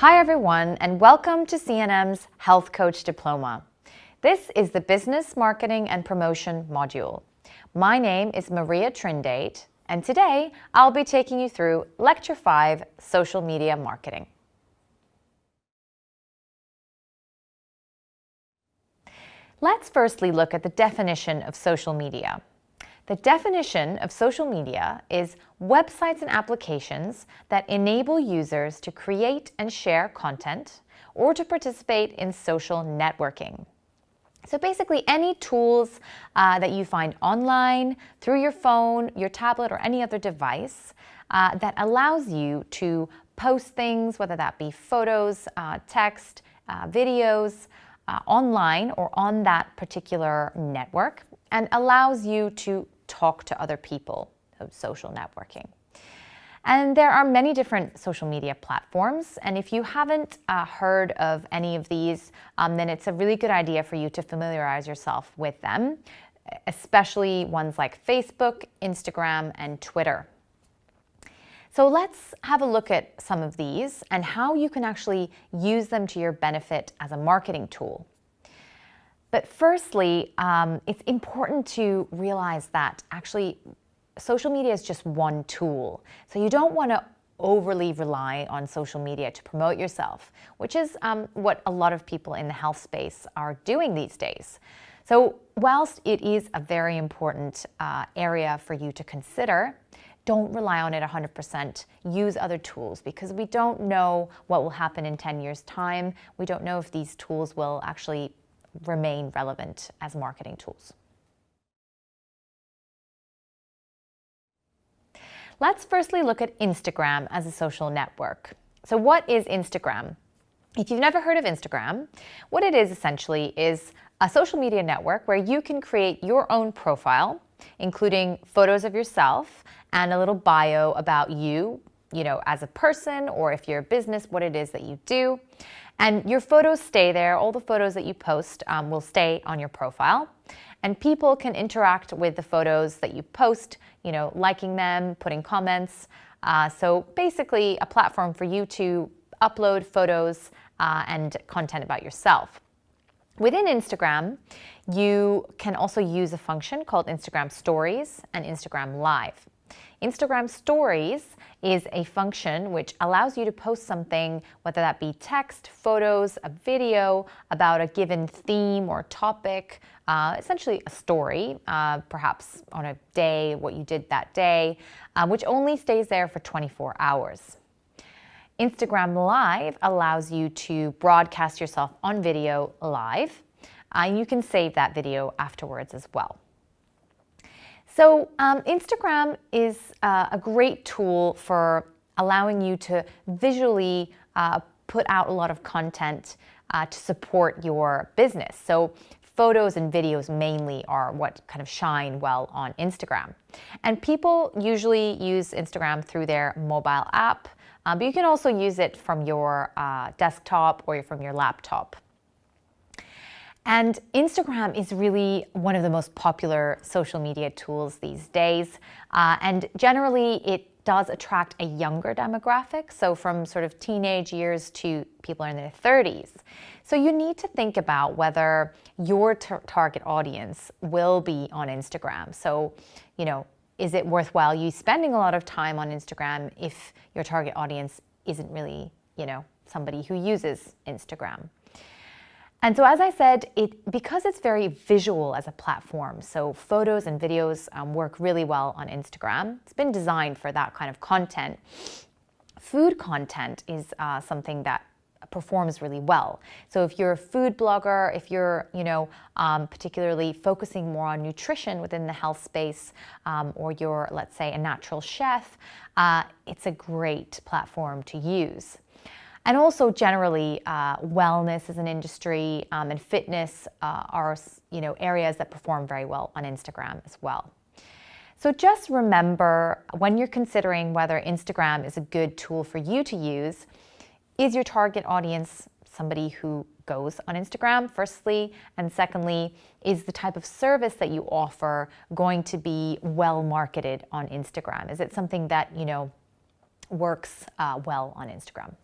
Hi everyone, and welcome to CNM's Health Coach Diploma. This is the Business Marketing and Promotion module. My name is Maria Trindade, and today I'll be taking you through Lecture 5, Social Media Marketing. Let's firstly look at the definition of social media. The definition of social media is websites and applications that enable users to create and share content or to participate in social networking. So basically any tools that you find online, through your phone, your tablet, or any other device that allows you to post things, whether that be photos, text, videos, online or on that particular network, and allows you to talk to other people, so social networking. And there are many different social media platforms, and if you haven't heard of any of these, then it's a really good idea for you to familiarize yourself with them, especially ones like Facebook, Instagram, and Twitter. So let's have a look at some of these and how you can actually use them to your benefit as a marketing tool. But firstly, it's important to realize that actually social media is just one tool. So you don't want to overly rely on social media to promote yourself, which is what a lot of people in the health space are doing these days. So whilst it is a very important area for you to consider, don't rely on it 100%. Use other tools because we don't know what will happen in 10 years' time. We don't know if these tools will actually remain relevant as marketing tools. Let's firstly look at Instagram as a social network. So what is Instagram? If you've never heard of Instagram, what it is essentially is a social media network where you can create your own profile, including photos of yourself and a little bio about you, as a person, or if you're a business, what it is that you do. And your photos stay there. All the photos that you post will stay on your profile. And people can interact with the photos that you post, liking them, putting comments. So basically a platform for you to upload photos and content about yourself. Within Instagram, you can also use a function called Instagram Stories and Instagram Live. Instagram Stories is a function which allows you to post something, whether that be text, photos, a video about a given theme or topic, essentially a story, perhaps on a day, what you did that day, which only stays there for 24 hours. Instagram Live allows you to broadcast yourself on video live. You can save that video afterwards as well. So Instagram is a great tool for allowing you to visually put out a lot of content to support your business. So photos and videos mainly are what kind of shine well on Instagram. And people usually use Instagram through their mobile app, but you can also use it from your desktop or from your laptop. And Instagram is really one of the most popular social media tools these days. And generally, it does attract a younger demographic, so from sort of teenage years to people in their 30s. So you need to think about whether your target audience will be on Instagram. So, is it worthwhile you spending a lot of time on Instagram if your target audience isn't really, somebody who uses Instagram? And so as I said, because it's very visual as a platform, so photos and videos work really well on Instagram. It's been designed for that kind of content. Food content is something that performs really well. So if you're a food blogger, if you're, particularly focusing more on nutrition within the health space, or you're, let's say, a natural chef, it's a great platform to use. And also generally, wellness as an industry and fitness are areas that perform very well on Instagram as well. So just remember when you're considering whether Instagram is a good tool for you to use, is your target audience somebody who goes on Instagram, firstly? And secondly, is the type of service that you offer going to be well marketed on Instagram? Is it something that, works well on Instagram?